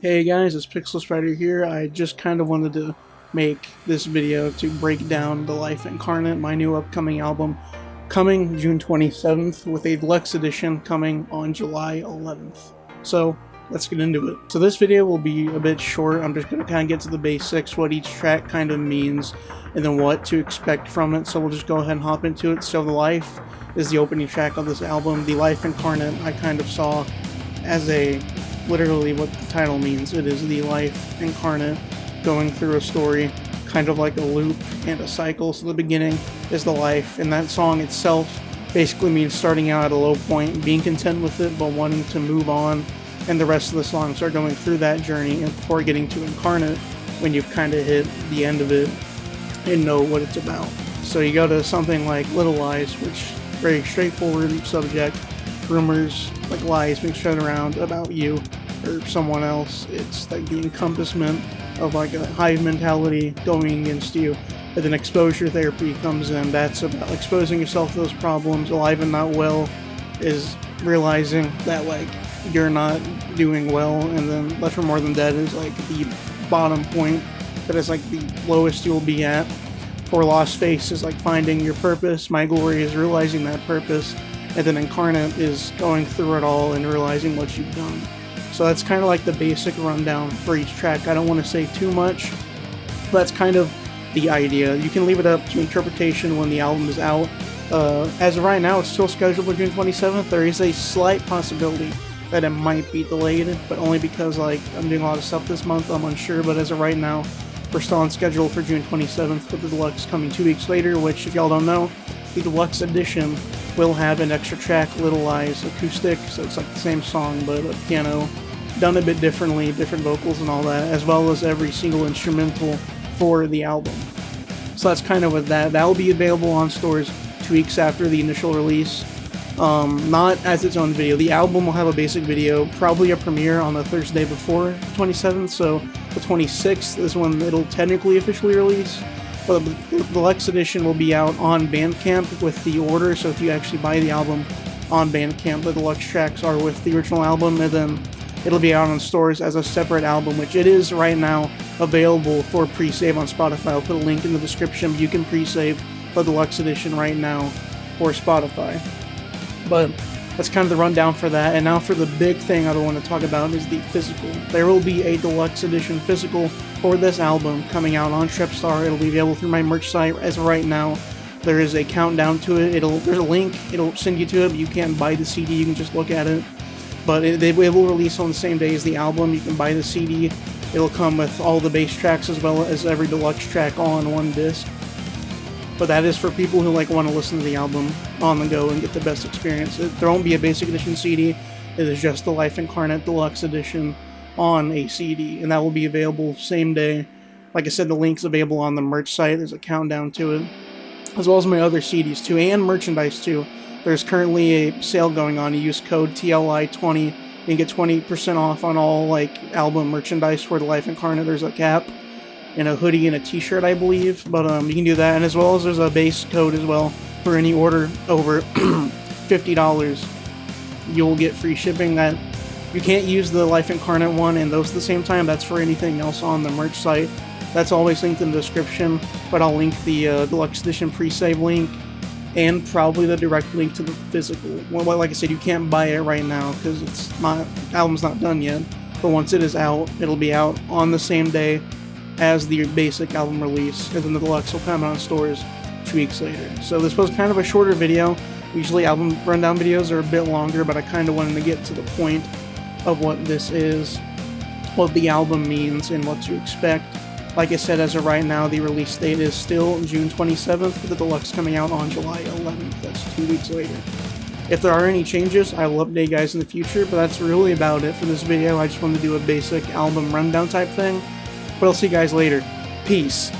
Hey guys, it's PixelSpider here. I just kind of wanted to make this video to break down The Life Incarnate, my new upcoming album, coming June 27th with a deluxe edition coming on July 11th. So let's get into it. So this video will be a bit short. I'm just going to kind of get to the basics, what each track kind of means, and then what to expect from it. So we'll just go ahead and hop into it. So The Life is the opening track of this album. The Life Incarnate I kind of saw as literally what the title means. It is the life incarnate going through a story, kind of like a loop and a cycle. So the beginning is the life, and that song itself basically means starting out at a low point, being content with it, but wanting to move on, and the rest of the songs are going through that journey and before getting to Incarnate, when you've kind of hit the end of it and know what it's about. So you go to something like Little Lies, which very straightforward subject, rumors like lies being spread around about you or someone else. It's like the encompassment of like a hive mentality going against you. But then exposure therapy comes in. That's about exposing yourself to those problems. Alive and Not Well is realizing that like you're not doing well, and then Left for More Than Dead is like the bottom point, that is like the lowest you'll be at. For Lost Face is like finding your purpose. My Glory is realizing that purpose. And then Incarnate is going through it all and realizing what you've done. So that's kind of like the basic rundown for each track. I don't want to say too much, but that's kind of the idea. You can leave it up to interpretation when the album is out. As of right now, it's still scheduled for June 27th. There is a slight possibility that it might be delayed, but only because like I'm doing a lot of stuff this month, I'm unsure. But as of right now, we're still on schedule for June 27th, with the deluxe coming 2 weeks later, which, if y'all don't know, the deluxe edition will have an extra track, Little Lies, acoustic, so it's like the same song, but a piano, done a bit differently, different vocals and all that, as well as every single instrumental for the album. So that's kind of what that will be available on stores 2 weeks after the initial release. Not as its own video. The album will have a basic video, probably a premiere on the Thursday before the 27th, so the 26th is when it'll technically officially release. But the deluxe edition will be out on Bandcamp with the order, so if you actually buy the album on Bandcamp, the deluxe tracks are with the original album, and then it'll be out on stores as a separate album, which it is right now available for pre-save on Spotify. I'll put a link in the description. You can pre-save the deluxe edition right now for Spotify. But that's kind of the rundown for that. And now for the big thing I want to talk about is the physical. There will be a deluxe edition physical for this album coming out on Tripstar. It'll be available through my merch site as of right now. There is a countdown to it. There's a link. It'll send you to it, but you can't buy the CD. You can just look at it. But it will release on the same day as the album. You can buy the CD. It'll come with all the bass tracks as well as every deluxe track on one disc. But that is for people who like want to listen to the album on the go and get the best experience. There won't be a basic edition CD. It is just the Life Incarnate Deluxe Edition on a CD, and that will be available same day. Like I said, the link's available on the merch site. There's a countdown to it, as well as my other CDs too, and merchandise too. There's currently a sale going on. You use code TLI20, you can get 20% off on all like album merchandise for the Life Incarnate. There's a cap and a hoodie and a t-shirt, I believe, but you can do that, and as well as there's a base code as well for any order over $50. You'll get free shipping. That you can't use the Life Incarnate one and those at the same time. That's for anything else on the merch site. That's always linked in the description, but I'll link the deluxe edition pre-save link and probably the direct link to the physical. Well, like I said, you can't buy it right now because the album's not done yet, but once it is out, it'll be out on the same day as the basic album release, and then the deluxe will come out in stores 2 weeks later. So this was kind of a shorter video. Usually album rundown videos are a bit longer, but I kind of wanted to get to the point of what this is, what the album means, and what to expect. Like I said, as of right now, the release date is still June 27th, with the deluxe coming out on July 11th. That's 2 weeks later. If there are any changes, I will update you guys in the future, but that's really about it for this video. I just wanted to do a basic album rundown type thing. But I'll see you guys later. Peace.